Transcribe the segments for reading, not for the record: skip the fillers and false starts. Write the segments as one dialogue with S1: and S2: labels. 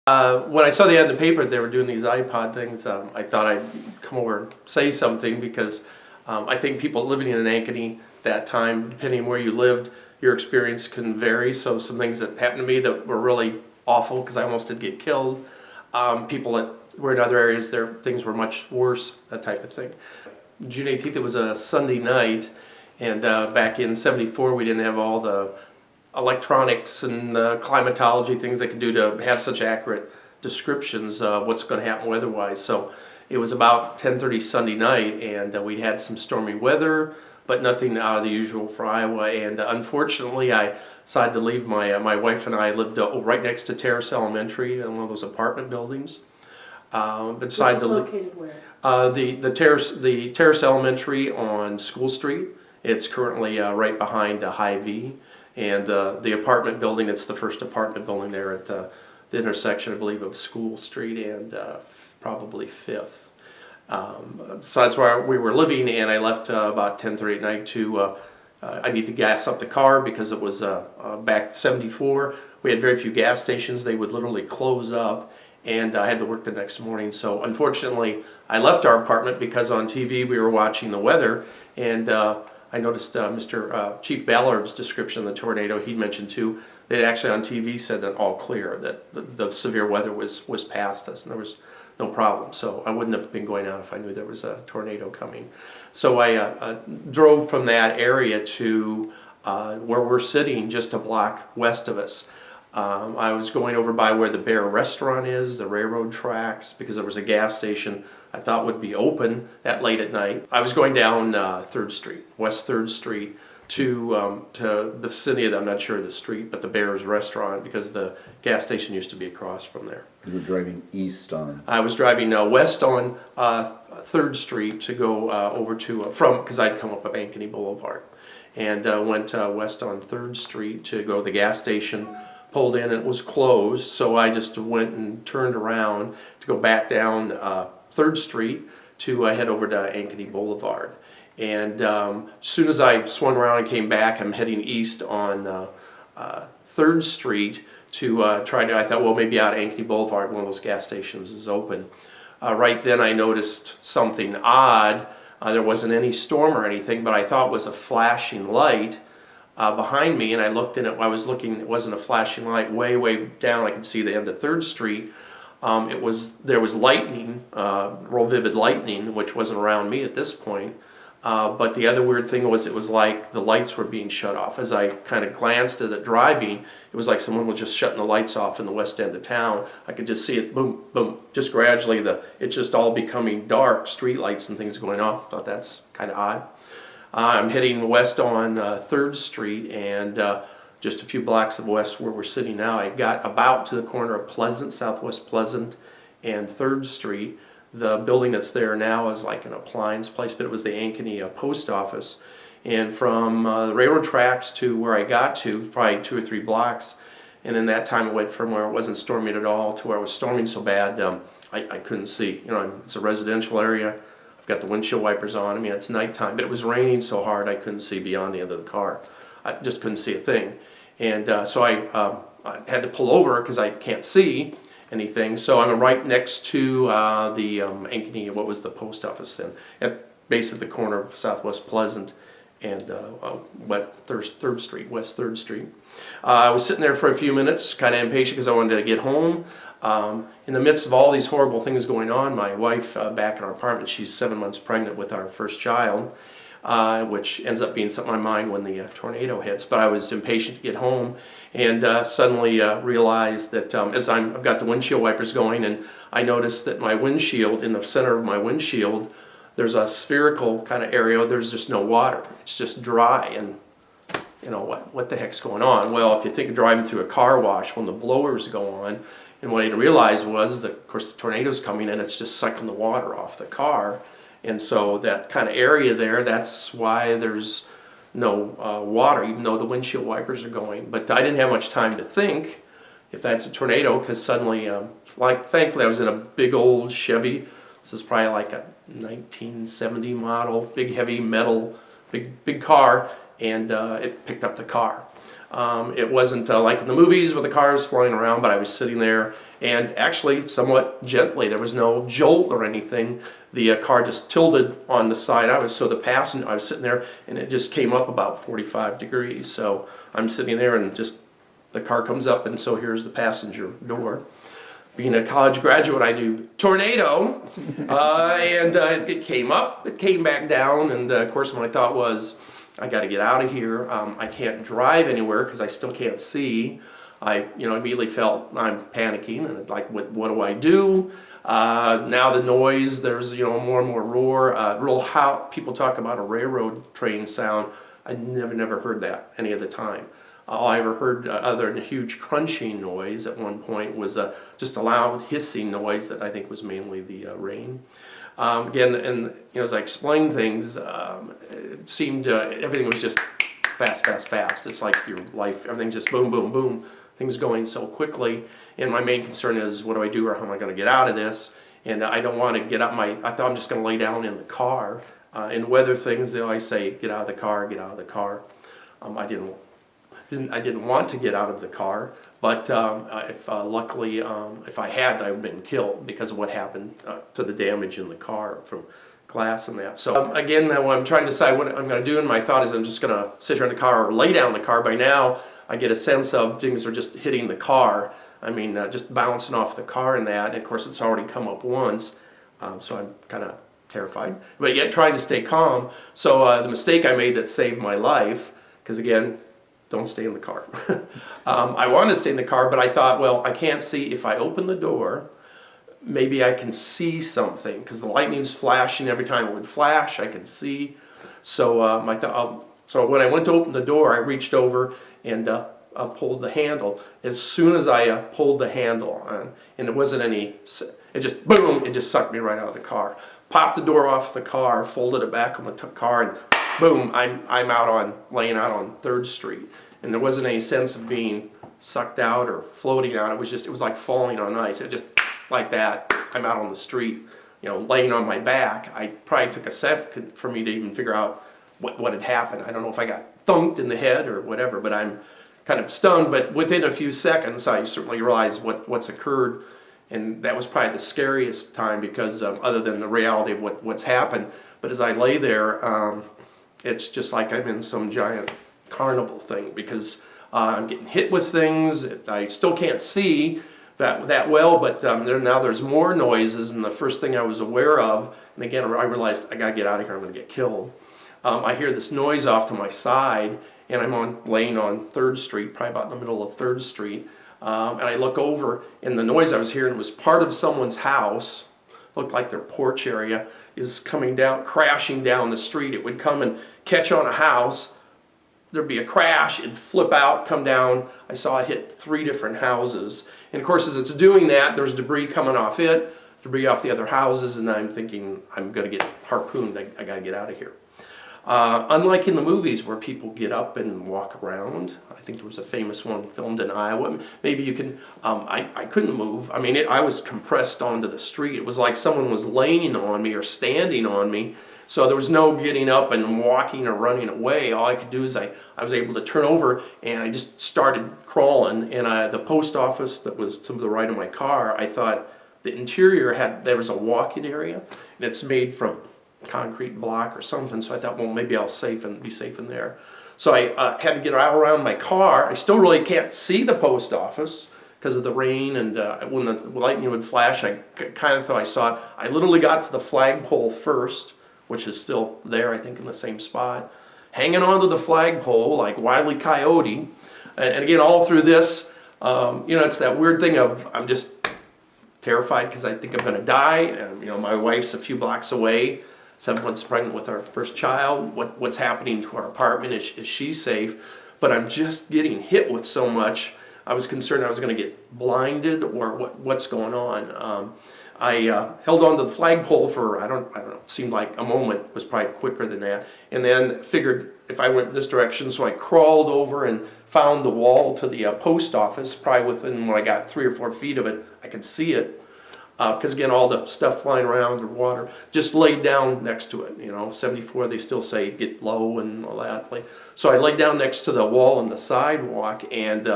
S1: When I saw the ad in the paper they were doing these iPod things, I thought I'd come over and say something because I think people living in Ankeny that time, depending on where you lived, your experience can vary. So some things that happened to me that were really awful because I almost did get killed. People that were in other areas, their things were much worse, that type of thing. June 18th, it was a Sunday night, and back in '74 we didn't have all the electronics and climatology things they can do to have such accurate descriptions of what's going to happen weather-wise. So it was about 10:30 Sunday night, and we had some stormy weather, but nothing out of the usual for Iowa. And unfortunately, I decided to leave. My wife and I lived right next to Terrace Elementary in one of those apartment buildings.
S2: Which is located where?
S1: The Terrace Elementary on School Street. It's currently right behind Hy-Vee. And the apartment building, it's the first apartment building there at the intersection, I believe, of School Street and probably 5th. So that's where we were living, and I left about 10:30 at night to, I need to gas up the car because it was back '74. We had very few gas stations. They would literally close up, and I had to work the next morning. So unfortunately, I left our apartment because on TV we were watching the weather, and I noticed Mr. Chief Ballard's description of the tornado. He mentioned too, they actually on TV said that all clear, that the severe weather was past us and there was no problem. So I wouldn't have been going out if I knew there was a tornado coming. So I drove from that area to where we're sitting just a block west of us. I was going over by where the Bear restaurant is, the railroad tracks, because there was a gas station I thought would be open that late at night. I was going down 3rd Street, West 3rd Street, to the vicinity of, I'm not sure of the street, but the Bear's restaurant, because the gas station used to be across from there.
S3: You were driving east on?
S1: I was driving west on 3rd Street to go over to, because I'd come up of Ankeny Boulevard, and went west on 3rd Street to go to the gas station. Pulled in and it was closed, so I just went and turned around to go back down 3rd Street to head over to Ankeny Boulevard. And as soon as I swung around and came back, I'm heading east on 3rd Street to I thought, well, maybe out at Ankeny Boulevard, one of those gas stations is open. Right then I noticed something odd. There wasn't any storm or anything, but I thought it was a flashing light behind me, and I looked, and I was looking, it wasn't a flashing light. Way down I could see the end of 3rd Street. There was lightning, real vivid lightning, which wasn't around me at this point. But the other weird thing was, it was like the lights were being shut off. As I kind of glanced at it driving, it was like someone was just shutting the lights off in the west end of town. I could just see it, boom, boom, just gradually, it's just all becoming dark, street lights and things going off. Thought that's kind of odd. I'm heading west on 3rd Street, and just a few blocks of west where we're sitting now, I got about to the corner of Pleasant, Southwest Pleasant, and 3rd Street. The building that's there now is like an appliance place, but it was the Ankeny post office. And from the railroad tracks to where I got to, probably 2 or 3 blocks, and in that time it went from where it wasn't storming at all to where it was storming so bad I couldn't see. You know, it's a residential area. Got the windshield wipers on. I mean, it's nighttime, but it was raining so hard I couldn't see beyond the end of the car. I just couldn't see a thing. And so I had to pull over because I can't see anything. So I'm right next to the Ankeny, what was the post office then, at basically the corner of Southwest Pleasant and West 3rd Street. I was sitting there for a few minutes, kind of impatient because I wanted to get home. In the midst of all these horrible things going on, my wife back in our apartment, she's 7 months pregnant with our first child, which ends up being something on my mind when the tornado hits. But I was impatient to get home, and suddenly realized that as I've got the windshield wipers going, and I noticed that my windshield, in the center of my windshield, there's a spherical kind of area. There's just no water. It's just dry, and you know, what the heck's going on? Well, if you think of driving through a car wash when the blowers go on, and what I didn't realize was that, of course, the tornado's coming in, it's just sucking the water off the car. And so that kind of area there, that's why there's no water, even though the windshield wipers are going. But I didn't have much time to think if that's a tornado, because suddenly, thankfully I was in a big old Chevy. This is probably like a 1970 model, big heavy metal, big car, and it picked up the car. It wasn't like in the movies with the cars flying around, but I was sitting there, and actually somewhat gently. There was no jolt or anything. The car just tilted on the side. I was sitting there, and it just came up about 45 degrees. So I'm sitting there, and just the car comes up, and so here's the passenger door. Being a college graduate, I knew tornado, and it came up, it came back down, and of course my thought was, I got to get out of here. I can't drive anywhere because I still can't see. I immediately felt I'm panicking, and like, what do I do? Now the noise, there's more and more roar. People talk about a railroad train sound. I never heard that any of the time. All I ever heard, other than a huge crunching noise at one point, was just a loud hissing noise that I think was mainly the rain. Again, and as I explained things, it seemed everything was just fast. It's like your life, everything just boom, boom, boom. Things going so quickly. And my main concern is, what do I do, or how am I going to get out of this? And I don't want to get out I thought I'm just going to lay down in the car. And weather things, they always say, get out of the car, get out of the car. I didn't want to get out of the car, but luckily, if I had, I would have been killed because of what happened to the damage in the car from glass and that. So again, when I'm trying to decide what I'm going to do, and my thought is I'm just going to sit here in the car or lay down in the car. By now, I get a sense of things are just hitting the car. I mean, just bouncing off the car and that. And of course, it's already come up once, so I'm kind of terrified, but yet trying to stay calm. So the mistake I made that saved my life, because again, don't stay in the car. I wanted to stay in the car, but I thought, well, I can't see. If I open the door, maybe I can see something, because the lightning's flashing. Every time it would flash, I could see. So so when I went to open the door, I reached over and pulled the handle. As soon as I pulled the handle on, and it wasn't it just boom, it just sucked me right out of the car. Popped the door off the car, folded it back on the car, and boom, I'm laying out on 3rd Street. And there wasn't any sense of being sucked out or floating out. It was like falling on ice. It just, like that, I'm out on the street, laying on my back. I probably took a second for me to even figure out what had happened. I don't know if I got thunked in the head or whatever, but I'm kind of stunned. But within a few seconds, I certainly realized what's occurred. And that was probably the scariest time, because other than the reality of what's happened. But as I lay there, it's just like I'm in some giant carnival thing, because I'm getting hit with things. I still can't see that well, but now there's more noises, and the first thing I was aware of, and again I realized I gotta get out of here, I'm gonna get killed. I hear this noise off to my side, and I'm laying on 3rd Street, probably about in the middle of 3rd Street, and I look over, and the noise I was hearing was part of someone's house. Looked like their porch area is coming down, crashing down the street. It would come and catch on a house. There'd be a crash, it'd flip out, come down. I saw it hit 3 different houses. And of course, as it's doing that, there's debris coming off it, debris off the other houses, and I'm thinking, I'm gonna get harpooned, I gotta get out of here. Unlike in the movies where people get up and walk around, I think there was a famous one filmed in Iowa. Maybe you can, I couldn't move. I mean, I was compressed onto the street. It was like someone was laying on me or standing on me. So there was no getting up and walking or running away. All I could do is I was able to turn over, and I just started crawling. And the post office that was to the right of my car, I thought the interior there was a walking area, and it's made from concrete block or something. So I thought, well, maybe I'll be safe in there. So I had to get out around my car. I still really can't see the post office because of the rain, and when the lightning would flash, I kind of thought I saw it. I literally got to the flagpole first, which is still there, I think, in the same spot, hanging onto the flagpole like Wile E. Coyote. And again, all through this, it's that weird thing of I'm just terrified because I think I'm going to die. And my wife's a few blocks away, 7 months pregnant with our first child. What's happening to our apartment? Is she safe? But I'm just getting hit with so much. I was concerned I was going to get blinded or what's going on. I held on to the flagpole for, I don't know, it seemed like a moment, was probably quicker than that. And then figured if I went this direction, so I crawled over and found the wall to the post office. Probably when I got 3 or 4 feet of it, I could see it. because again, all the stuff flying around, the water, just laid down next to it. 74, they still say get low and all that. So I laid down next to the wall on the sidewalk and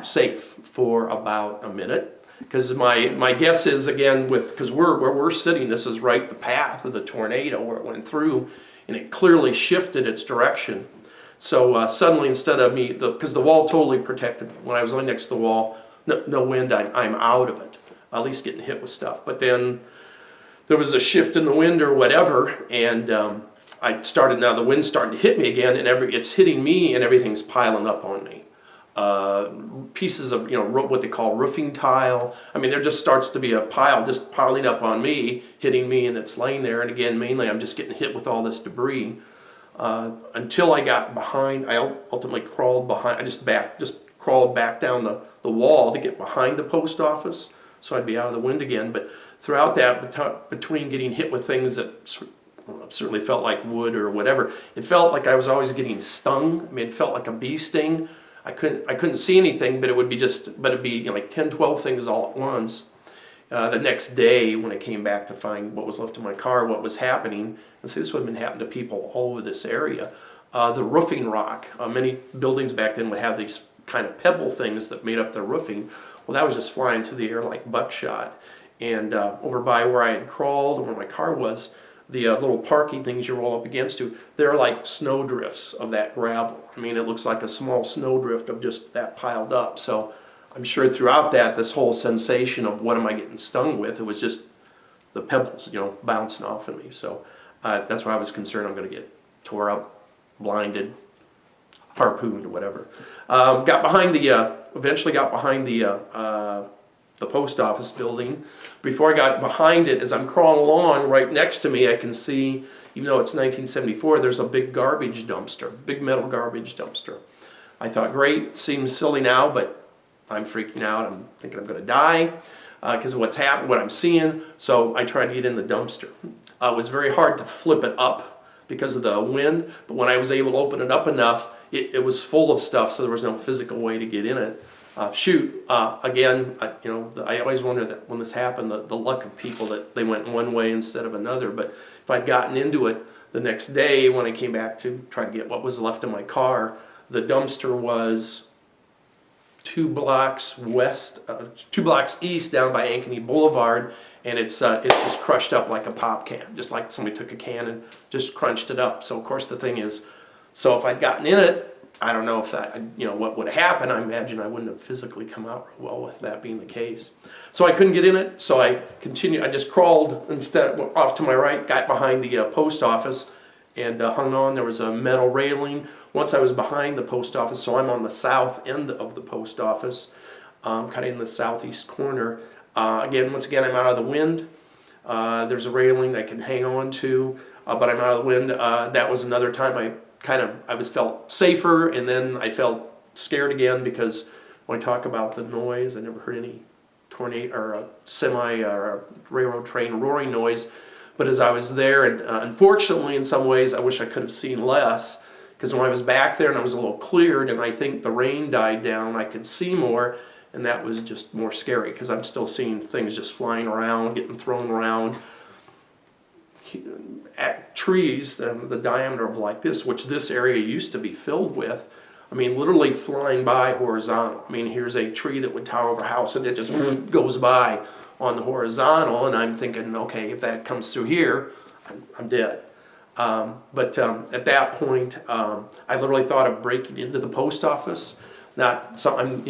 S1: safe for about a minute. Because my guess is, again, because where we're sitting, this is right the path of the tornado where it went through, and it clearly shifted its direction. So suddenly, instead of me, because the wall totally protected, when I was laying next to the wall, no wind, I'm out of it, at least getting hit with stuff. But then there was a shift in the wind or whatever, and now the wind's starting to hit me again, and it's hitting me, and everything's piling up on me. Pieces of what they call roofing tile. I mean, there just starts to be a pile just piling up on me, hitting me, and it's laying there. And again, mainly I'm just getting hit with all this debris. Until I got behind, I ultimately crawled behind. I just crawled back down the wall to get behind the post office, so I'd be out of the wind again. But throughout that, between getting hit with things that certainly felt like wood or whatever, it felt like I was always getting stung. I mean, it felt like a bee sting. I couldn't see anything, but it'd be like 10, 12 things all at once. The next day, when I came back to find what was left in my car, what was happening, and see, this would have been happening to people all over this area. The roofing rock, many buildings back then would have these kind of pebble things that made up the roofing. Well, that was just flying through the air like buckshot. And over by where I had crawled, where my car was, the little parking things you roll up against to, they're like snow drifts of that gravel. I mean, it looks like a small snow drift of just that piled up. So I'm sure throughout that, this whole sensation of what am I getting stung with, it was just the pebbles, bouncing off of me. So that's why I was concerned I'm going to get tore up, blinded, harpooned, or whatever. Eventually got behind the post office building. Before I got behind it, as I'm crawling along, right next to me, I can see, even though it's 1974, there's a big garbage dumpster, big metal garbage dumpster. I thought, great, seems silly now, but I'm freaking out. I'm thinking I'm going to die because of what's happening, what I'm seeing. So I tried to get in the dumpster. It was very hard to flip it up because of the wind, but when I was able to open it up enough, it was full of stuff, so there was no physical way to get in it. Again, I always wonder that when this happened, the luck of people that they went one way instead of another. But if I'd gotten into it the next day when I came back to try to get what was left of my car, the dumpster was 2 blocks east down by Ankeny Boulevard, and it's just crushed up like a pop can, just like somebody took a can and just crunched it up. So of course the thing is, so if I'd gotten in it, I don't know if that, what would have happened. I imagine I wouldn't have physically come out well with that being the case. So I couldn't get in it, so I continued. I just crawled instead off to my right, got behind the post office, and hung on. There was a metal railing. Once I was behind the post office, so I'm on the south end of the post office, kind of in the southeast corner. Once again, I'm out of the wind. There's a railing I can hang on to, but I'm out of the wind. That was another time I felt safer, and then I felt scared again because when I talk about the noise, I never heard any tornado or a semi or a railroad train roaring noise. But as I was there, and unfortunately in some ways I wish I could have seen less, because when I was back there and I was a little cleared and I think the rain died down, I could see more, and that was just more scary because I'm still seeing things just flying around, getting thrown around. At trees the diameter of like this, which this area used to be filled with, I mean literally flying by horizontal. I mean, here's a tree that would tower over a house and it just goes by on the horizontal, and I'm thinking, okay, if that comes through here, I'm dead. But at that point, I literally thought of breaking into the post office. Not something,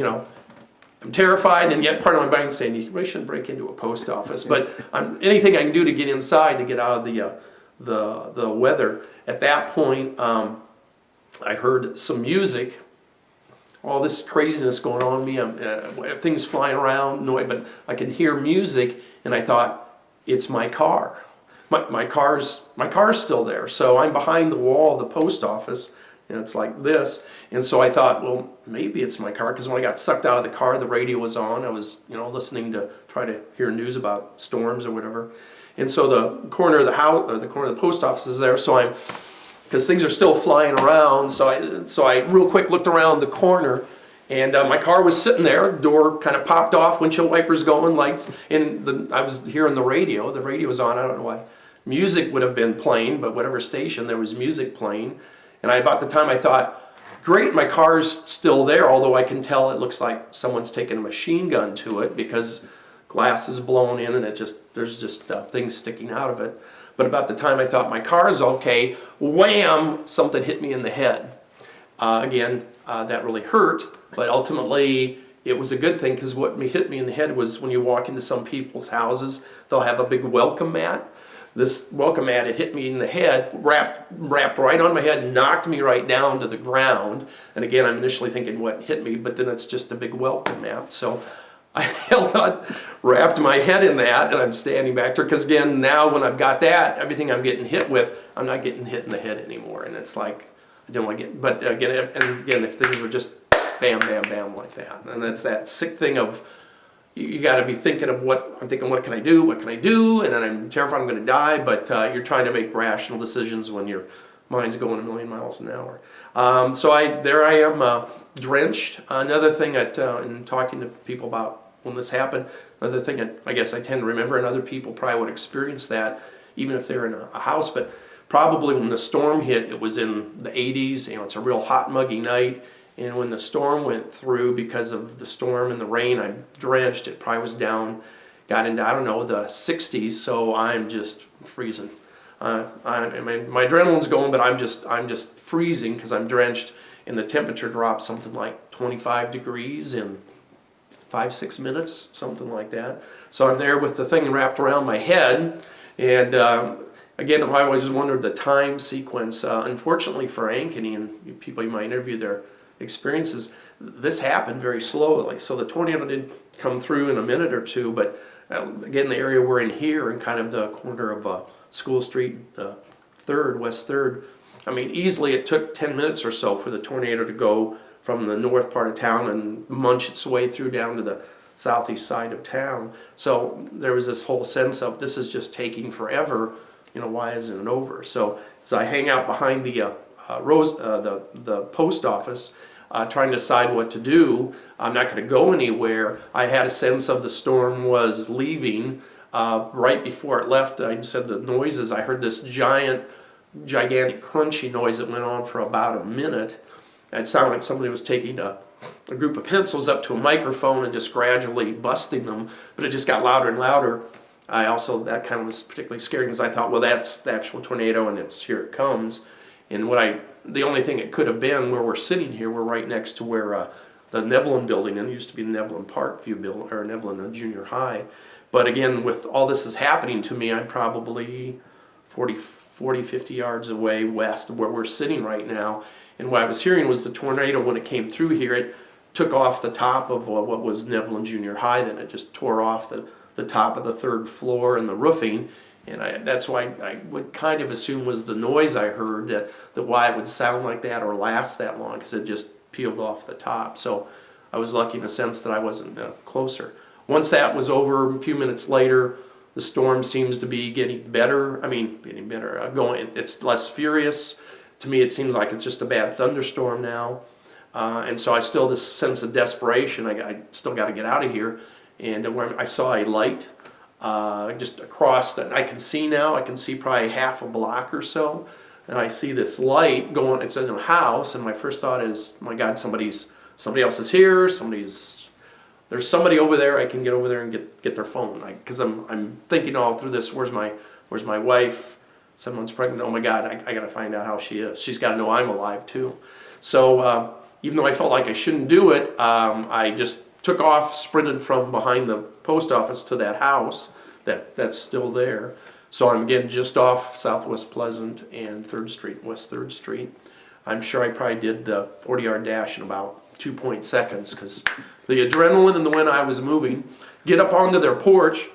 S1: I'm terrified, and yet part of my brain saying you really shouldn't break into a post office. But anything I can do to get inside to get out of the weather. At that point, I heard some music. All this craziness going on me, things flying around, noise, but I could hear music, and I thought, it's my car. My car's still there. So I'm behind the wall of the post office, and it's like this. And so I thought, well, maybe it's my car, because when I got sucked out of the car, the radio was on. I was, listening to try to hear news about storms or whatever. And so the corner of the house, or the corner of the post office is there. So because things are still flying around, so I real quick looked around the corner, And my car was sitting there, door kind of popped off, windshield wipers going, lights, and I was hearing the radio. The radio was on, I don't know why. Music would have been playing, but whatever station, there was music playing. And about the time I thought, great, my car's still there, although I can tell it looks like someone's taken a machine gun to it because glass is blown in and there's just things sticking out of it. But about the time I thought my car is okay, wham, something hit me in the head. Again, that really hurt, but ultimately it was a good thing because what hit me in the head was when you walk into some people's houses, they'll have a big welcome mat. This welcome mat, it hit me in the head, wrapped right on my head, knocked me right down to the ground. And again, I'm initially thinking what hit me, but then it's just a big welcome mat. So I held on, wrapped my head in that, and I'm standing back there because again, now when I've got that, everything I'm getting hit with, I'm not getting hit in the head anymore. And it's like, I don't want to get, but again, if things were just bam, bam, bam like that. And it's that sick thing of, you got to be thinking of what can I do, and then I'm terrified I'm going to die, but you're trying to make rational decisions when your mind's going a million miles an hour. So there I am, drenched. Another thing in talking to people about when this happened, another thing I guess I tend to remember, and other people probably would experience that, even if they're in a house, but probably when the storm hit, it was in the 80s, it's a real hot, muggy night, and when the storm went through, because of the storm and the rain, I'm drenched. It probably was got into, I don't know, the 60s, so I'm just freezing. I mean, my adrenaline's going, but I'm just freezing because I'm drenched, and the temperature dropped something like 25 degrees in 5-6 minutes, something like that. So I'm there with the thing wrapped around my head, and again, I always wondered the time sequence. Unfortunately for Ankeny and people you might interview their experiences, this happened very slowly. So the tornado did come through in a minute or two, but again, the area we're in here, in kind of the corner of School Street, West 3rd, I mean, easily it took 10 minutes or so for the tornado to go from the north part of town and munch its way through down to the southeast side of town. So there was this whole sense of this is just taking forever. Why isn't it over? So as I hang out behind the post office, trying to decide what to do, I'm not going to go anywhere. I had a sense of the storm was leaving. Right before it left, I said the noises. I heard this gigantic crunchy noise that went on for about a minute. It sounded like somebody was taking a group of pencils up to a microphone and just gradually busting them, but it just got louder and louder. That kind of was particularly scary because I thought, well, that's the actual tornado and here it comes. And the only thing it could have been where we're sitting here, we're right next to where the Nevlin building, and it used to be the Nevlin Parkview building, or Nevlin Junior High. But again, with all this is happening to me, I'm probably 40, 50 yards away west of where we're sitting right now. And what I was hearing was the tornado, when it came through here, it took off the top of what was Nevlin Junior High, then it just tore off the top of the 3rd floor and the roofing. And that's why I would kind of assume was the noise I heard that why it would sound like that or last that long, because it just peeled off the top. So I was lucky in the sense that I wasn't closer. Once that was over, a few minutes later, the storm seems to be getting better. It's less furious. To me, it seems like it's just a bad thunderstorm now. And so I still this sense of desperation. I still got to get out of here. And when I saw a light just across that, I can see now. I can see probably half a block or so, and I see this light going. It's in a house, and my first thought is, my God, somebody else is here. There's somebody over there. I can get over there and get their phone. Because I'm thinking all through this. Where's my wife? Someone's pregnant. Oh my God, I got to find out how she is. She's got to know I'm alive too. So even though I felt like I shouldn't do it, I just took off, sprinted from behind the post office to that house that's still there. So I'm again just off Southwest Pleasant and West 3rd Street. I'm sure I probably did the 40-yard dash in about 2 seconds because the adrenaline and the when I was moving. Get up onto their porch,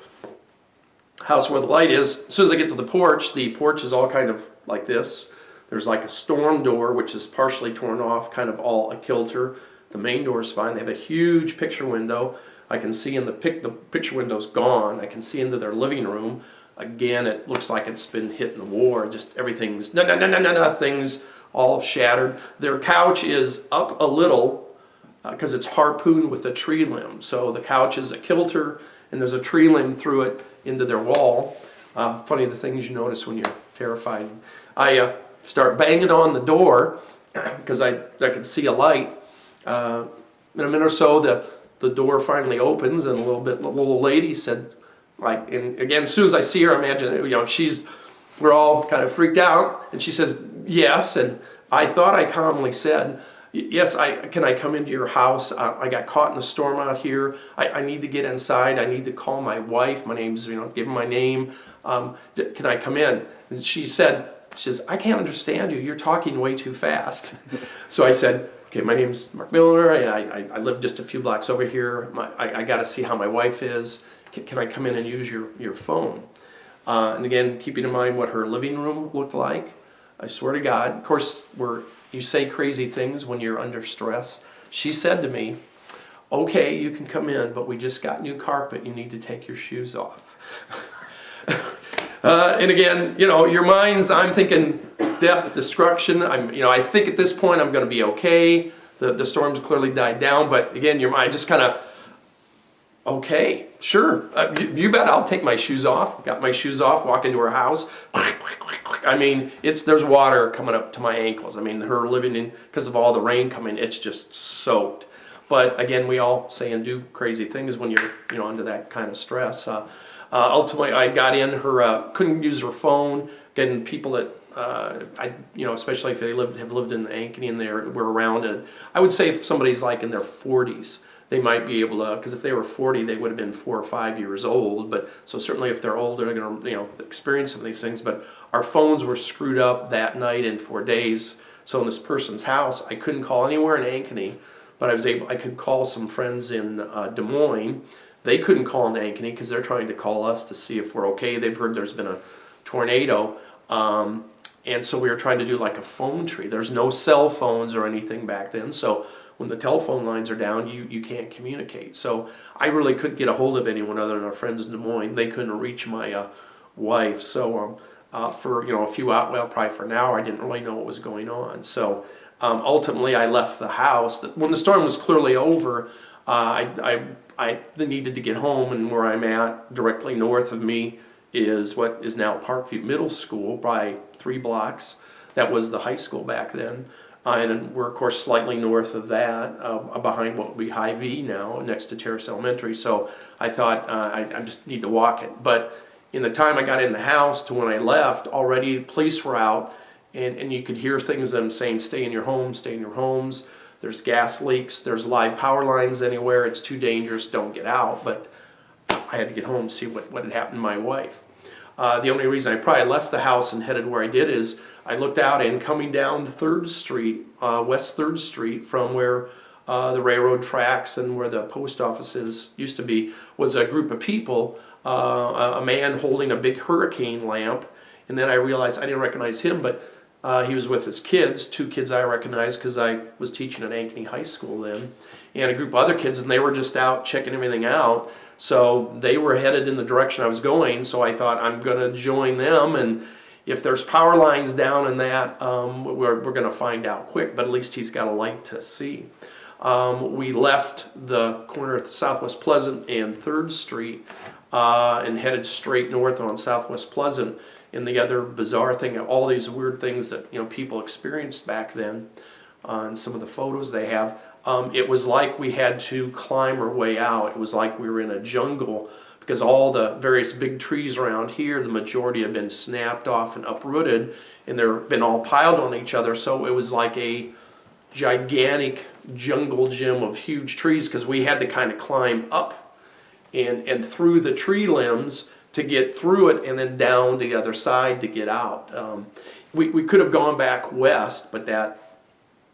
S1: house where the light is. As soon as I get to the porch is all kind of like this. There's like a storm door, which is partially torn off, kind of all a kilter. The main door is fine. They have a huge picture window. I can see the picture window's gone. I can see into their living room. Again, it looks like it's been hit in the war. Just everything's things all shattered. Their couch is up a little, because it's harpooned with a tree limb. So the couch is a kilter, and there's a tree limb through it into their wall. Funny the things you notice when you're terrified. I start banging on the door because I can see a light. In a minute or so, the door finally opens, and the little lady said, like, and again, as soon as I see her, I imagine, we're all kind of freaked out, and she says, yes, and I thought I calmly said, yes, can I come into your house? I got caught in a storm out here. I need to get inside. I need to call my wife. My name's, give her my name. Can I come in? And she says, I can't understand you. You're talking way too fast. So I said, okay, my name's Mark Milner. I live just a few blocks over here. I got to see how my wife is. Can I come in and use your phone? And again, keeping in mind what her living room looked like. I swear to God, of course, you say crazy things when you're under stress. She said to me, okay, you can come in, but we just got new carpet. You need to take your shoes off. And again, your minds, I'm thinking death, destruction. I think at this point I'm going to be okay. The storm's clearly died down, but again, your mind just kind of, okay, sure, you bet I'll take my shoes off. Got my shoes off, walk into her house. There's water coming up to my ankles. Her living in, because of all the rain coming, it's just soaked. But again, we all say and do crazy things when you're, under that kind of stress. Ultimately, I got in her, couldn't use her phone. Again, people that, especially if they have lived in Ankeny and were around it. I would say if somebody's like in their 40s, they might be able to, because if they were 40, they would have been 4 or 5 years old. But so certainly if they're older, they're going to, experience some of these things. But our phones were screwed up that night and for days. So in this person's house, I couldn't call anywhere in Ankeny, but I could call some friends in Des Moines. They couldn't call in Ankeny because they're trying to call us to see if we're okay. They've heard there's been a tornado. And so we were trying to do like a phone tree. There's no cell phones or anything back then. So when the telephone lines are down, you can't communicate. So I really couldn't get a hold of anyone other than our friends in Des Moines. They couldn't reach my wife. So for a few hours, well, probably for an hour, I didn't really know what was going on. So ultimately, I left the house. When the storm was clearly over, I needed to get home, and where I'm at, directly north of me, is what is now Parkview Middle School by 3 blocks. That was the high school back then. And we're, of course, slightly north of that, behind what would be High V now, next to Terrace Elementary. So I thought I just need to walk it. But in the time I got in the house to when I left, already police were out, and you could hear things them saying, stay in your homes, stay in your homes. There's gas leaks, there's live power lines anywhere, it's too dangerous, don't get out. But I had to get home to see what had happened to my wife. The only reason I probably left the house and headed where I did is I looked out, and coming down 3rd Street, West 3rd Street, from where the railroad tracks and where the post offices used to be, was a group of people, a man holding a big hurricane lamp. And then I realized I didn't recognize him, but he was with his kids, 2 kids I recognized because I was teaching at Ankeny High School then, and a group of other kids, and they were just out checking everything out. So they were headed in the direction I was going, so I thought I'm going to join them, and if there's power lines down in that, we're going to find out quick, but at least he's got a light to see. We left the corner of Southwest Pleasant and 3rd Street and headed straight north on Southwest Pleasant. And the other bizarre thing, all these weird things that people experienced back then, and some of the photos they have, it was like we had to climb our way out. It was like we were in a jungle, because all the various big trees around here, the majority have been snapped off and uprooted, and they've been all piled on each other. So it was like a gigantic jungle gym of huge trees, because we had to kind of climb up and through the tree limbs to get through it, and then down the other side to get out. We could have gone back west, but that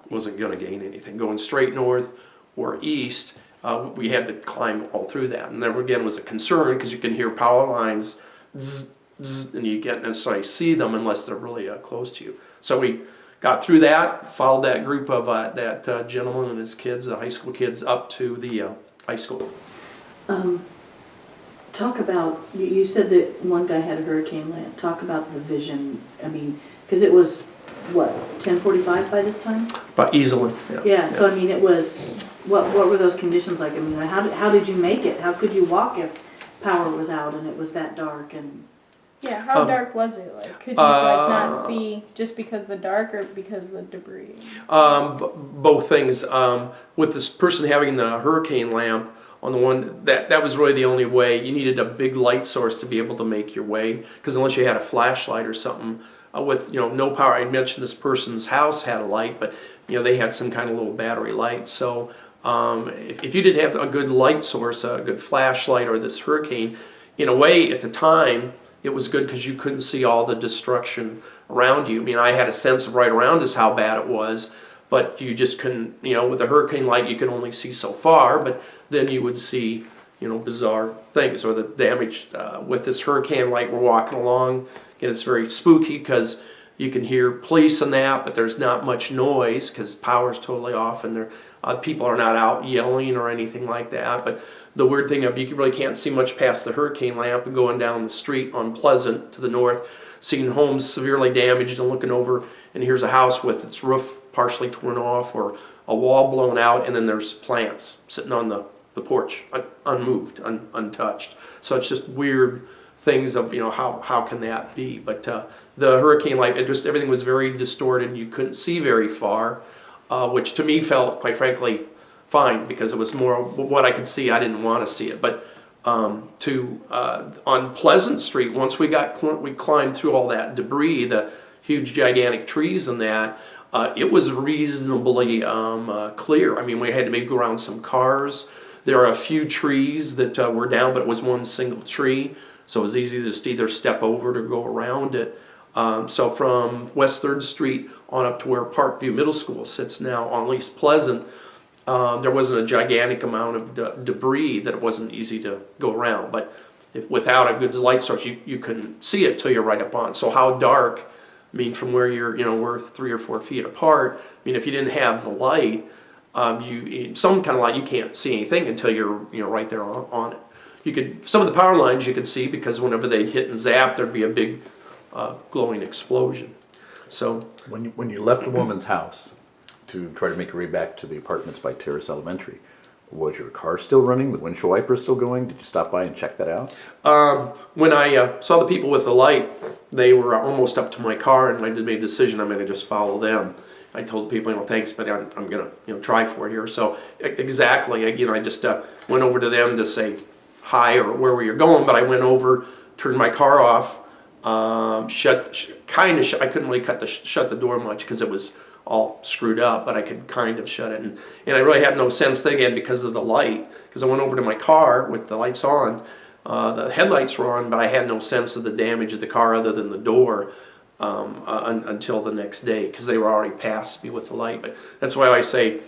S1: wasn't going to gain anything. Going straight north or east, we had to climb all through that. And there again was a concern, because you can hear power lines zzz, zzz, and you can't necessarily see them unless they're really close to you. So we got through that, followed that group of that gentleman and his kids, the high school kids, up to the high school.
S2: Talk about, you said that one guy had a hurricane lamp. Talk about the vision. Because it was what, 10:45 by this time?
S1: But easily,
S2: Yeah, so I mean, it was, what were those conditions like? I mean, how did you make it? How could you walk if power was out and it was that dark and?
S4: Yeah, how dark was it? Like, could you like not see just because the dark or because of the debris?
S1: Both things. With this person having the hurricane lamp on the one, that was really the only way. You needed a big light source to be able to make your way, because unless you had a flashlight or something, with no power. I mentioned this person's house had a light, but they had some kind of little battery light. So if you didn't have a good light source, a good flashlight, or this hurricane, in a way at the time it was good because you couldn't see all the destruction around you. I mean, I had a sense of right around us how bad it was, but you just couldn't, with a hurricane light you could only see so far, but then you would see, bizarre things or the damage. With this hurricane light, we're walking along, and it's very spooky because you can hear police and that, but there's not much noise because power's totally off and people are not out yelling or anything like that. But the weird thing of you really can't see much past the hurricane lamp and going down the street on Pleasant to the north, seeing homes severely damaged and looking over, and here's a house with its roof partially torn off or a wall blown out, and then there's plants sitting on the porch, unmoved, untouched. So it's just weird things of, how can that be? But the hurricane light, everything was very distorted. You couldn't see very far, which to me felt, quite frankly, fine, because it was more what I could see. I didn't want to see it. But on Pleasant Street, once we climbed through all that debris, the huge gigantic trees and that, it was reasonably clear. I mean, we had to maybe go around some cars. There are a few trees that were down, but it was one single tree, so it was easy to just either step over it or go around it. So from West 3rd Street on up to where Parkview Middle School sits now on East Pleasant, there wasn't a gigantic amount of debris that it wasn't easy to go around. But without a good light source, you couldn't see it till you're right up on. So how dark? I mean, from where we're 3 or 4 feet apart. I mean, if you didn't have the light, some kind of light, you can't see anything until you're right there on it. You could, some of the power lines you could see, because whenever they hit and zap, there'd be a big glowing explosion. So
S5: when you left the woman's house to try to make your way back to the apartments by Terrace Elementary, was your car still running? The windshield wiper still going? Did you stop by and check that out?
S1: When I saw the people with the light, they were almost up to my car, and I made a decision. I'm going to just follow them. I told people, thanks, but I'm going to try for it here. So exactly, I just went over to them to say hi or where were you going, but I went over, turned my car off, I couldn't really shut the door much because it was all screwed up, but I could kind of shut it, and I really had no sense then again because of the light, because I went over to my car with the lights on, the headlights were on, but I had no sense of the damage of the car other than the door until the next day, because they were already past me with the light. But that's why I say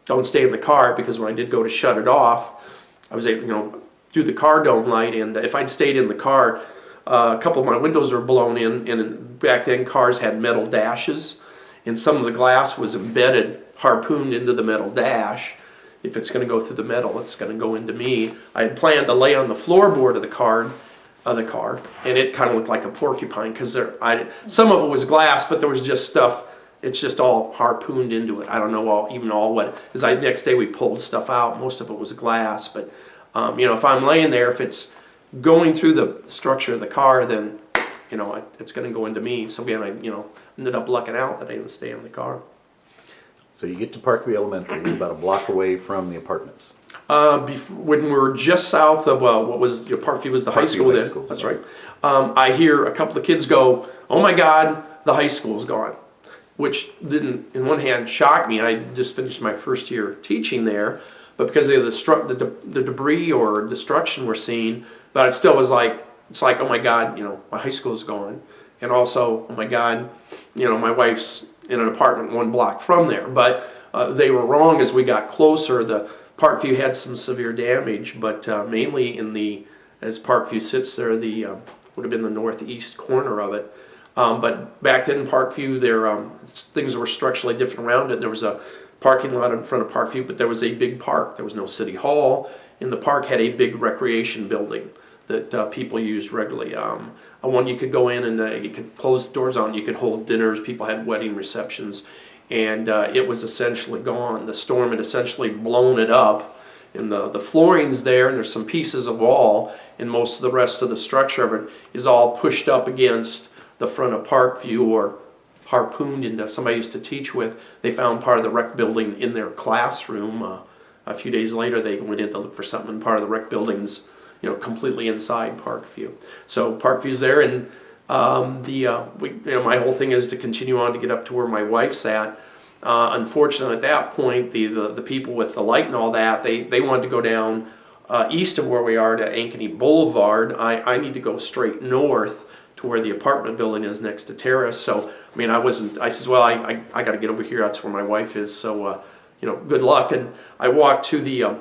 S1: don't stay in the car, because when I did go to shut it off, I was able to do the car dome light, and if I'd stayed in the car, a couple of my windows were blown in, and back then cars had metal dashes, and some of the glass was embedded, harpooned into the metal dash. If it's going to go through the metal, it's going to go into me. I had planned to lay on the floorboard of the car, and it kind of looked like a porcupine, because some of it was glass, but there was just stuff. It's just all harpooned into it. I don't know all what. Next day we pulled stuff out. Most of it was glass, but if I'm laying there, if it's going through the structure of the car, then it's going to go into me. So again, I ended up lucking out that I didn't stay in the car.
S5: So you get to Parkview Elementary, about a block away from the apartments.
S1: When we were just south of what was Parkview was the high school then. That's right. I hear a couple of kids go, "Oh my God, the high school's gone," which didn't, in one hand, shock me. I just finished my first year teaching there, but because of the debris or destruction we're seeing, but it still was like, it's like, oh my God, my high school's gone, and also, oh my God, my wife's in an apartment 1 block from there. But they were wrong as we got closer. The Parkview had some severe damage, but mainly as Parkview sits there, would have been the northeast corner of it. But back then, Parkview, things were structurally different around it. There was a parking lot in front of Parkview, but there was a big park. There was no city hall, and the park had a big recreation building that people used regularly. one you could go in and you could close the doors on. You could hold dinners. People had wedding receptions, and it was essentially gone. The storm had essentially blown it up, and the flooring's there, and there's some pieces of wall, and most of the rest of the structure of it is all pushed up against the front of Parkview, or harpooned into. Somebody I used to teach with, they found part of the rec building in their classroom. A few days later, they went in to look for something, and part of the rec building's, completely inside Parkview. So Parkview's there, and my whole thing is to continue on to get up to where my wife's at. Unfortunately, at that point, the people with the light and all that, they wanted to go down east of where we are to Ankeny Boulevard. I need to go straight north to where the apartment building is next to Terrace. So, I says, well, I got to get over here. That's where my wife is. So, good luck. And I walked to the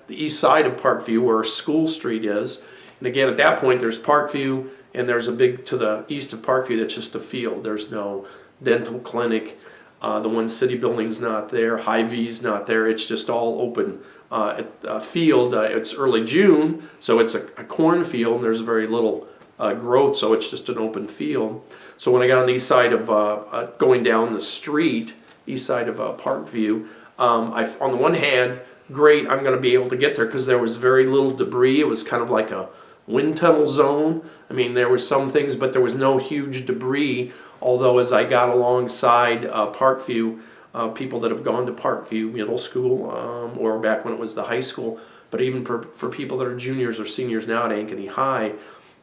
S1: east side of Parkview where School Street is. And again, at that point, there's Parkview, and there's a big, to the east of Parkview, that's just a field. There's no dental clinic. The one city building's not there. Hy-Vee's not there. It's just all open field. It's early June, so it's a cornfield, and there's very little growth, so it's just an open field. So when I got on the east side of going down the street, east side of Parkview, on the one hand, great, I'm going to be able to get there because there was very little debris. It was kind of like a wind tunnel zone. There were some things, but there was no huge debris. Although as I got alongside Parkview, people that have gone to Parkview Middle School, or back when it was the high school, but even for people that are juniors or seniors now at Ankeny High,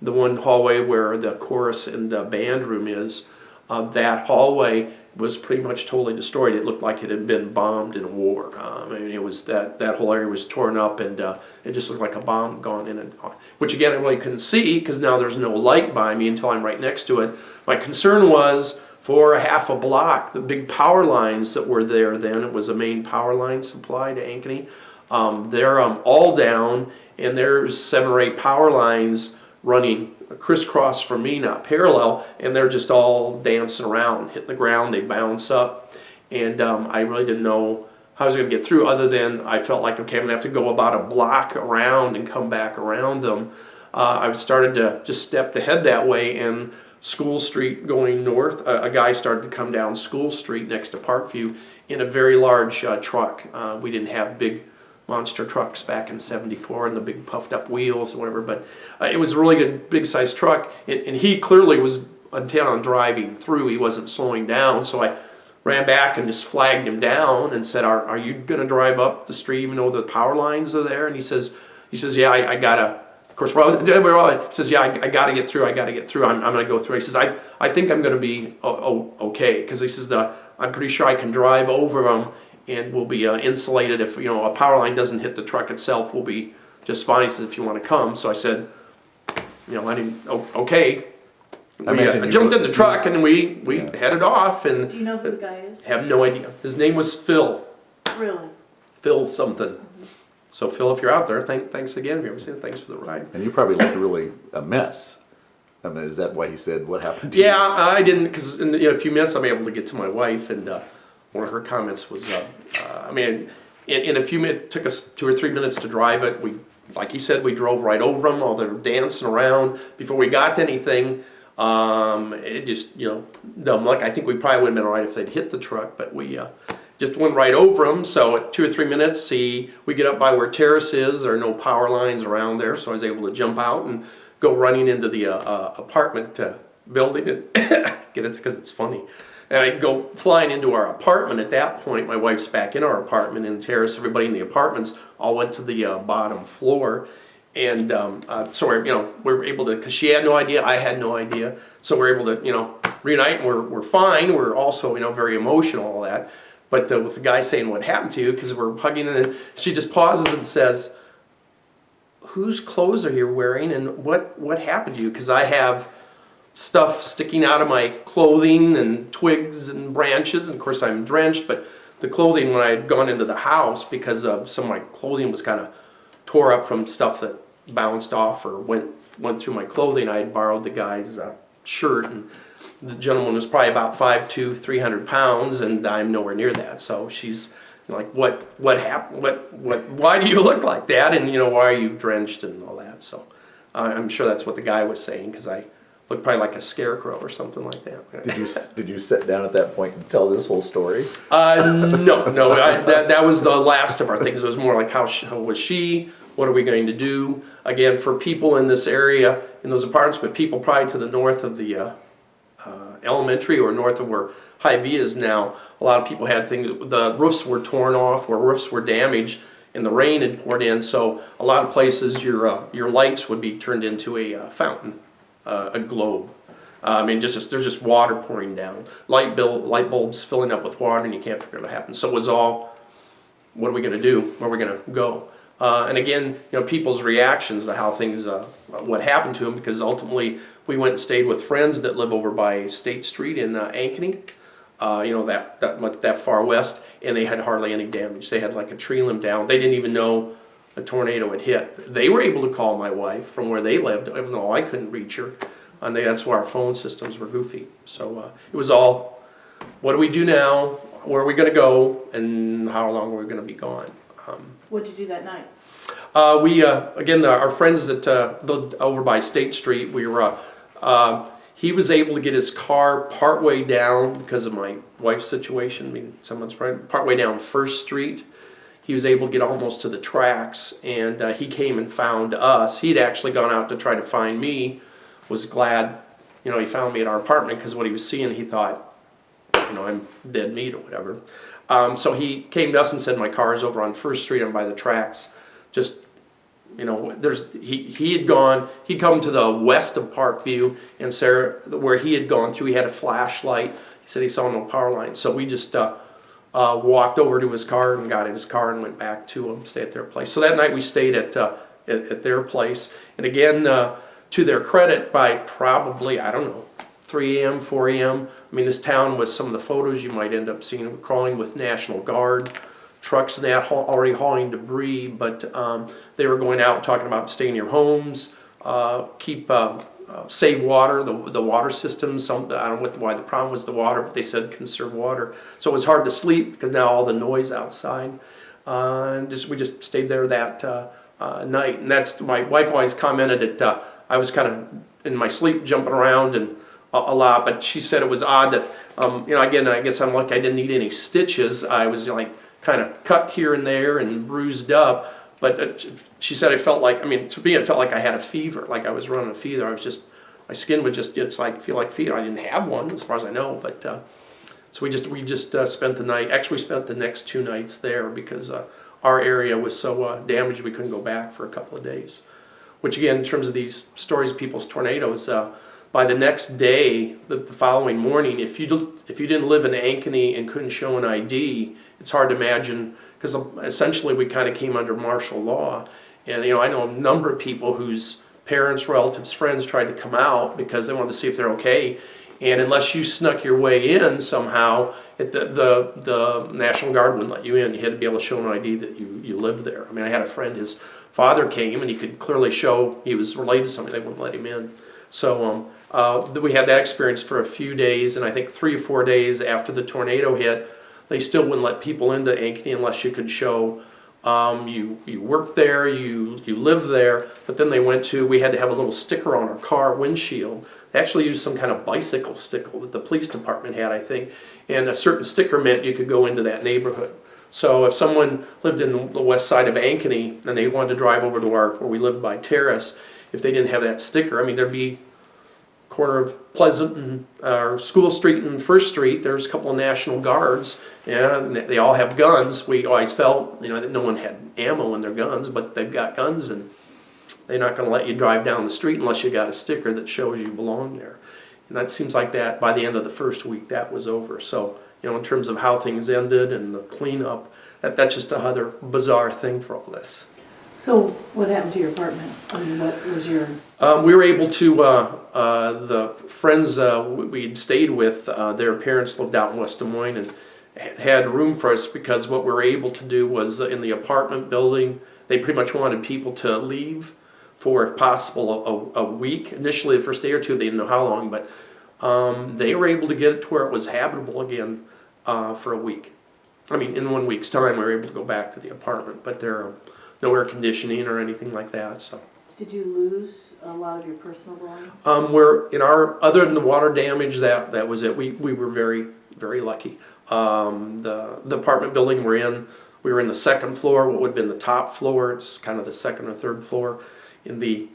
S1: the one hallway where the chorus and band room is, that hallway was pretty much totally destroyed. It looked like it had been bombed in a war. It was that whole area was torn up, and it just looked like a bomb gone in, which again I really couldn't see because now there's no light by me until I'm right next to it. My concern was for a half a block, the big power lines that were there then. It was a main power line supply to Ankeny. They're all down, and there's 7 or 8 power lines running crisscross from me, not parallel, and they're just all dancing around, hitting the ground, they bounce up, and I really didn't know how I was going to get through, other than I felt like, okay, I'm going to have to go about a block around and come back around them. I started to just step ahead that way, and School Street going north, a guy started to come down School Street next to Parkview in a very large truck. We didn't have big monster trucks back in '74 and the big puffed up wheels and whatever, but it was a really good big size truck, and he clearly was intent on driving through. He wasn't slowing down, so I ran back and just flagged him down and said, are you going to drive up the street even though the power lines are there? And he says yeah, I gotta, of course he says, yeah, I gotta get through, I'm gonna go through. He says, I think I'm gonna be okay, because he says, I'm pretty sure I can drive over them and we'll be insulated. If a power line doesn't hit the truck itself, we'll be just fine. He says, if you want to come. So I said, I didn't, okay. I jumped in the truck and we headed off. And
S2: Do you know who the guy is?
S1: Have no idea. His name was Phil.
S2: Really?
S1: Phil something. Mm-hmm. So Phil, if you're out there, thanks again. If you ever seen it, thanks for the ride.
S5: And you probably looked really a mess. Is that why he said what happened to you?
S1: Yeah, I didn't, because in a few minutes I'm able to get to my wife, and one of her comments was, in a few minutes, it took us 2 or 3 minutes to drive it. Like he said, we drove right over them while they were dancing around. Before we got to anything, it just, dumb luck. I think we probably would have been all right if they'd hit the truck, but we just went right over them. So at 2 or 3 minutes, we get up by where Terrace is. There are no power lines around there, so I was able to jump out and go running into the apartment building. And get it because it's funny. And I go flying into our apartment. At that point, my wife's back in our apartment in Terrace. Everybody in the apartments all went to the bottom floor. And so we're able to, because she had no idea, I had no idea. So we're able to, reunite, and we're fine. We're also, very emotional, all that. But with the guy saying, what happened to you? Because we're hugging, and she just pauses and says, whose clothes are you wearing, and what happened to you? Because I have stuff sticking out of my clothing and twigs and branches, and of course I'm drenched, but the clothing, when I had gone into the house, because some of my clothing was kind of tore up from stuff that bounced off or went through my clothing, I had borrowed the guy's shirt, and the gentleman was probably about 5'2", 300 pounds, and I'm nowhere near that. So she's like, what happened? Why do you look like that? And why are you drenched and all that? So I'm sure that's what the guy was saying, because I looked probably like a scarecrow or something like that.
S5: Did you sit down at that point and tell this whole story?
S1: No, that was the last of our things. It was more like how was she? What are we going to do? Again, for people in this area, in those apartments, but people probably to the north of the elementary or north of where Hy-Vee is now, a lot of people had things, the roofs were torn off or roofs were damaged and the rain had poured in, so a lot of places your lights would be turned into a fountain, a globe. I mean, there's just water pouring down, light bulbs filling up with water, and you can't figure out what happened. So it was all, what are we going to do? Where are we going to go? And again, people's reactions to how things, what happened to them, because ultimately we went and stayed with friends that live over by State Street in Ankeny, that far west, and they had hardly any damage. They had like a tree limb down. They didn't even know a tornado had hit. They were able to call my wife from where they lived, even though I couldn't reach her. And that's why our phone systems were goofy. So it was all, what do we do now? Where are we going to go? And how long are we going to be gone?
S2: What'd you do that night?
S1: Again, our friends that lived over by State Street, he was able to get his car partway down because of my wife's situation. I mean, someone's right, partway down First Street. He was able to get almost to the tracks, and he came and found us. He'd actually gone out to try to find me. Was glad, he found me at our apartment because what he was seeing, he thought, I'm dead meat or whatever. So he came to us and said, my car is over on First Street. I'm by the tracks. Just, he'd come to the west of Parkview, and Sarah, where he had gone through, he had a flashlight. He said he saw no power line. So we just walked over to his car and got in his car and went back to him, stay at their place. So that night we stayed at their place. And again, to their credit, by probably, 3 a.m., 4 a.m., I mean, this town was some of the photos you might end up seeing, crawling with National Guard, trucks and that already hauling debris, but they were going out talking about stay in your homes, save water, the water system. I don't know why the problem was the water, but they said conserve water. So it was hard to sleep because now all the noise outside. We just stayed there that night, and that's, my wife always commented that I was kind of in my sleep jumping around and a lot, but she said it was odd that, again, I guess I'm lucky I didn't need any stitches. I was kind of cut here and there and bruised up, but she said it felt like, to me it felt like I had a fever, like I was running a fever. My skin would just, feel like fever. I didn't have one as far as I know, but so we just spent the night. Actually, we spent the next 2 nights there because our area was so damaged we couldn't go back for a couple of days. Which again, in terms of these stories of people's tornadoes, by the next day, the following morning, if you didn't live in Ankeny and couldn't show an ID, it's hard to imagine, because essentially we kind of came under martial law. And I know a number of people whose parents, relatives, friends tried to come out because they wanted to see if they're okay. And unless you snuck your way in somehow, the National Guard wouldn't let you in. You had to be able to show an ID that you lived there. I had a friend, his father came and he could clearly show he was related to somebody. They wouldn't let him in. So we had that experience for a few days, and I think 3 or 4 days after the tornado hit, they still wouldn't let people into Ankeny unless you could show you worked there, you lived there. But then we had to have a little sticker on our car windshield. They actually used some kind of bicycle sticker that the police department had, I think, and a certain sticker meant you could go into that neighborhood. So if someone lived in the west side of Ankeny and they wanted to drive over to where we lived by Terrace, if they didn't have that sticker, there'd be corner of Pleasant and School Street and First Street, there's a couple of National Guards, and they all have guns. We always felt, that no one had ammo in their guns, but they've got guns, and they're not going to let you drive down the street unless you got a sticker that shows you belong there. And that seems like that by the end of the first week, that was over. So, in terms of how things ended and the cleanup, that's just another bizarre thing for all this.
S2: So what happened to your apartment? What was your...
S1: We were able to, the friends we'd stayed with, their parents lived out in West Des Moines and had room for us because what we were able to do was in the apartment building, they pretty much wanted people to leave for, if possible, a week. Initially, the first day or two, they didn't know how long, but they were able to get it to where it was habitable again for a week. In 1 week's time, we were able to go back to the apartment, but there are no air conditioning or anything like that. So,
S2: Did you lose a lot of your personal belongings?
S1: Other than the water damage, that was it. We were very, very lucky. The apartment building we're in, we were in the second floor, what would have been the top floor. It's kind of the second or third floor. In the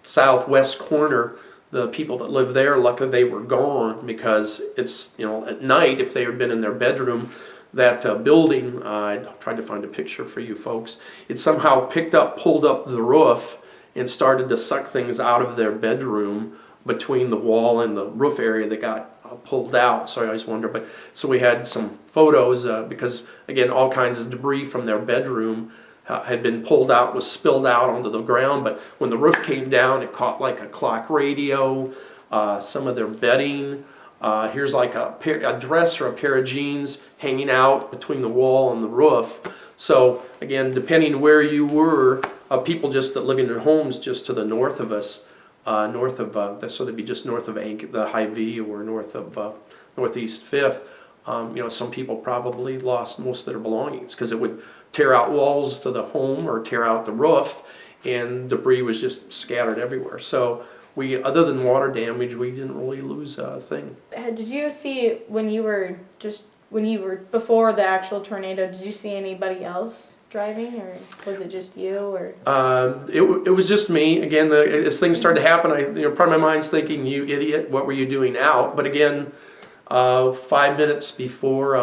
S1: southwest corner, the people that live there, luckily they were gone, because it's, at night, if they had been in their bedroom, that building, I tried to find a picture for you folks, it somehow pulled up the roof and started to suck things out of their bedroom between the wall and the roof area that got pulled out. So I always wonder, so we had some photos, because again, all kinds of debris from their bedroom had been pulled out, was spilled out onto the ground, but when the roof came down, it caught like a clock radio, some of their bedding. Here's like a dress or a pair of jeans hanging out between the wall and the roof. So again, depending where you were, people just that living in homes just to the north of us, so they'd be just north of the High V, or north of Northeast Fifth. Some people probably lost most of their belongings, because it would tear out walls to the home or tear out the roof, and debris was just scattered everywhere. So other than water damage, we didn't really lose a thing.
S4: Did you see when you were before the actual tornado? Did you see anybody else driving, or was it just you? Or
S1: it was just me. Again, as things started to happen, part of my mind's thinking, "You idiot! What were you doing out?" But again, 5 minutes before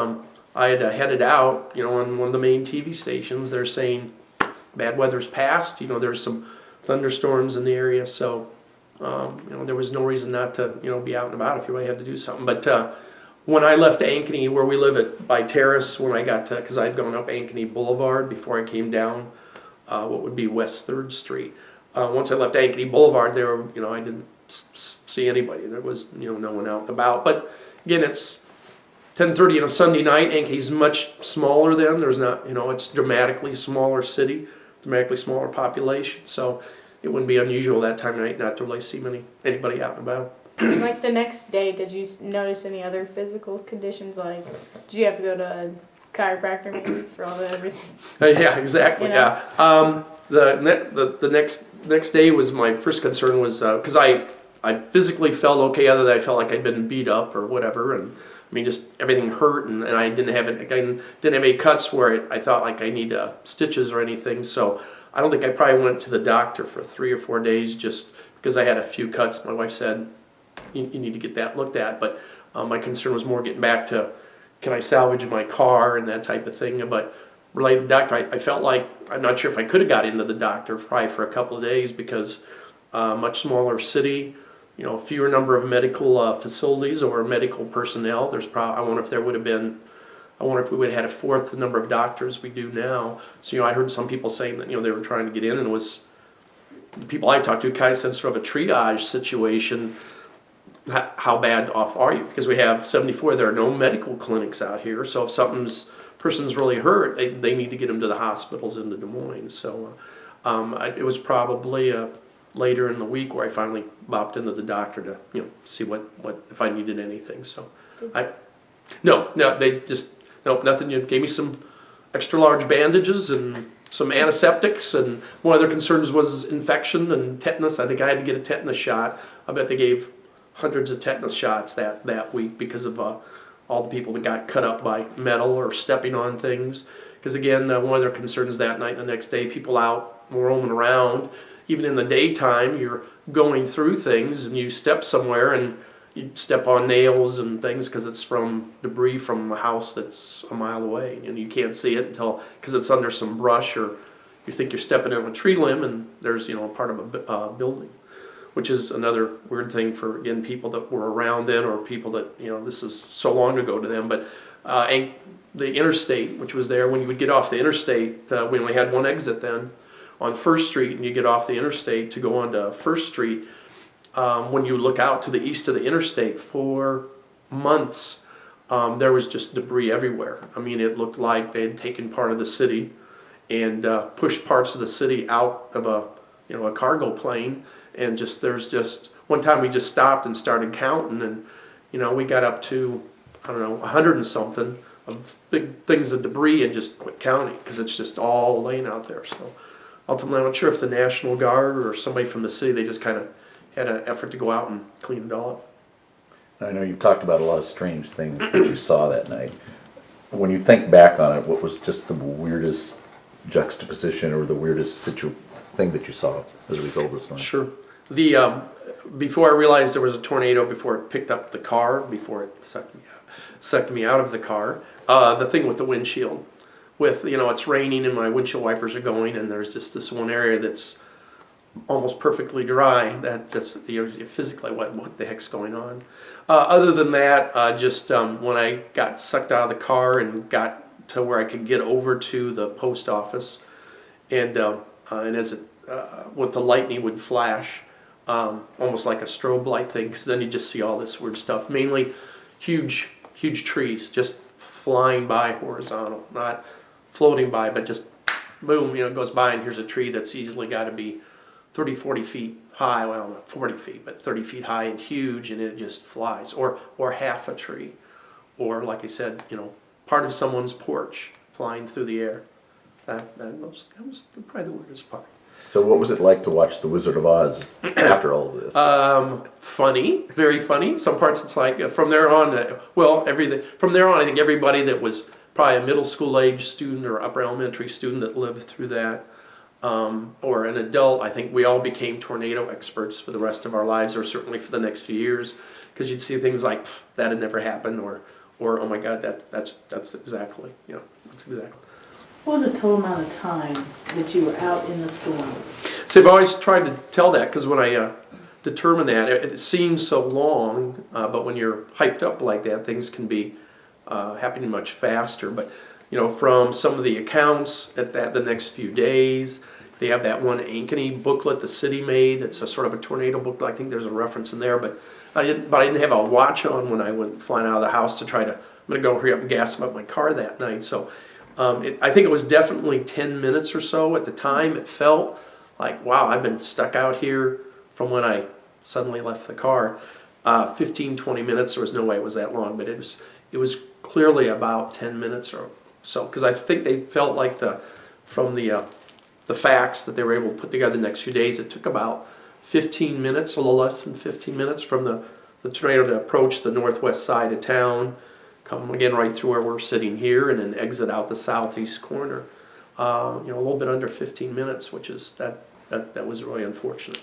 S1: I had headed out, on one of the main TV stations, they're saying bad weather's passed. There's some thunderstorms in the area, so there was no reason not to be out and about if you really had to do something. But when I left Ankeny, where we live by Terrace, when I got to, because I'd gone up Ankeny Boulevard before I came down what would be West 3rd Street. Once I left Ankeny Boulevard, I didn't see anybody. There was no one out and about. But again, it's 10:30 on a Sunday night. Ankeny's much smaller then. There's not, it's dramatically smaller city, dramatically smaller population. So it wouldn't be unusual that time of night not to really see anybody out and about.
S4: like the next day, did you notice any other physical conditions? Like, did you have to go to a chiropractor maybe for all the everything?
S1: Yeah, exactly. Yeah. The next day was my first concern was because I physically felt okay, other than I felt like I'd been beat up or whatever, and just everything hurt, and I didn't have any cuts where I thought like I need stitches or anything. So I don't think I probably went to the doctor for 3 or 4 days just because I had a few cuts. My wife said you need to get that looked at, but my concern was more getting back to, can I salvage my car and that type of thing. But related to the doctor, I felt like, I'm not sure if I could have got into the doctor probably for a couple of days, because much smaller city, fewer number of medical facilities or medical personnel. I wonder if we would have had a fourth the number of doctors we do now. So I heard some people saying that they were trying to get in, and it was the people I talked to kind of said sort of a triage situation. How bad off are you? Because we have 74. There are no medical clinics out here. So if person's really hurt, they need to get them to the hospitals in Des Moines. So it was probably later in the week where I finally bopped into the doctor to see what if I needed anything. So nothing. You gave me some extra large bandages and some antiseptics, and one of their concerns was infection and tetanus. I think I had to get a tetanus shot. I bet they gave hundreds of tetanus shots that week because of all the people that got cut up by metal or stepping on things. Because again, one of their concerns that night and the next day, people out roaming around, even in the daytime, you're going through things and you step somewhere and you step on nails and things because it's from debris from a house that's a mile away, and you can't see it because it's under some brush, or you think you're stepping on a tree limb and there's part of a building, which is another weird thing for, again, people that were around then, or people that, this is so long ago to them. But the interstate, which was there, when you would get off the interstate, we only had one exit then on 1st Street, and you get off the interstate to go onto 1st Street. When you look out to the east of the interstate for months, there was just debris everywhere. It looked like they had taken part of the city and pushed parts of the city out of a cargo plane. And there's one time we just stopped and started counting, and we got up to 100 and something of big things of debris, and just quit counting because it's just all laying out there. So ultimately, I'm not sure if the National Guard or somebody from the city, they just kind of had an effort to go out and clean it all up.
S5: I know you talked about a lot of strange things that you saw that night. When you think back on it, what was just the weirdest juxtaposition or the weirdest thing that you saw as a result of the storm?
S1: Sure. The before I realized there was a tornado, before it picked up the car, before it sucked me out of the car, the thing with the windshield, with it's raining and my windshield wipers are going, and there's just this one area that's almost perfectly dry. That's physically what the heck's going on. Other than that, just when I got sucked out of the car and got to where I could get over to the post office, and as it what the lightning would flash, almost like a strobe light thing, because then you just see all this weird stuff. Mainly huge trees just flying by horizontal, not floating by, but just boom, it goes by, and here's a tree that's easily got to be 30, 40 feet high, well, not 40 feet, but 30 feet high and huge, and it just flies. Or half a tree. Or, like I said, part of someone's porch flying through the air. That was probably the weirdest part.
S5: So what was it like to watch The Wizard of Oz after all of this?
S1: Funny, very funny. Some parts it's like, from there on, from there on, I think everybody that was probably a middle school age student or upper elementary student that lived through that, or an adult, I think we all became tornado experts for the rest of our lives, or certainly for the next few years, because you'd see things like that had never happened, or oh my God, that's exactly, that's exactly.
S2: What was the total amount of time that you were out in the storm?
S1: So I've always tried to tell that, because when I determine that, it seems so long, but when you're hyped up like that, things can be happening much faster. But from some of the accounts the next few days, they have that one Ankeny booklet the city made. It's a sort of a tornado booklet. I think there's a reference in there, but I didn't have a watch on when I went flying out of the house to try to. I'm going to go hurry up and gas up my car that night. So I think it was definitely 10 minutes or so at the time. It felt like, wow, I've been stuck out here from when I suddenly left the car. 15, 20 minutes. There was no way it was that long, but it was clearly about 10 minutes or so, because I think they felt like from the facts that they were able to put together the next few days, it took about 15 minutes, a little less than 15 minutes from the tornado to approach the northwest side of town, come again right through where we're sitting here, and then exit out the southeast corner. A little bit under 15 minutes, which is that was really unfortunate,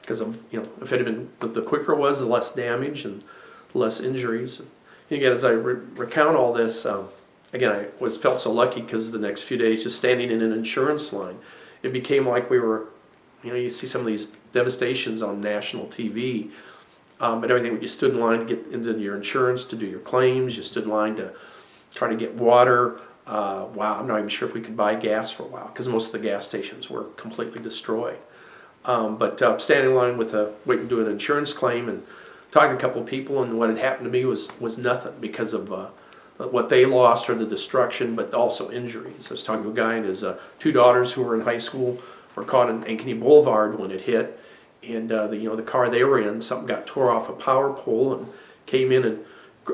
S1: because if it had been the quicker it was, the less damage and less injuries. And again, as I recount all this, again, I felt so lucky, because the next few days, just standing in an insurance line, it became like we were, you see some of these devastations on national TV, but everything, you stood in line to get into your insurance, to do your claims, you stood in line to try to get water. Wow, I'm not even sure if we could buy gas for a while, because most of the gas stations were completely destroyed. But standing in line waiting to do an insurance claim and talking to a couple of people, and what had happened to me was nothing, because of what they lost, or the destruction, but also injuries. I was talking to a guy and his two daughters who were in high school were caught on Ankeny Boulevard when it hit, and the car they were in, something got tore off a power pole and came in, and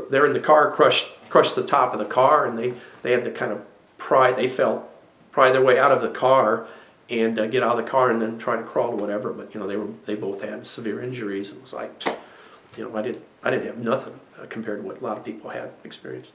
S1: they're in the car, crushed the top of the car, and they had to kind of pry their way out of the car and get out of the car and then try to crawl or whatever. But they both had severe injuries, and it was like, I didn't have nothing compared to what a lot of people had experienced.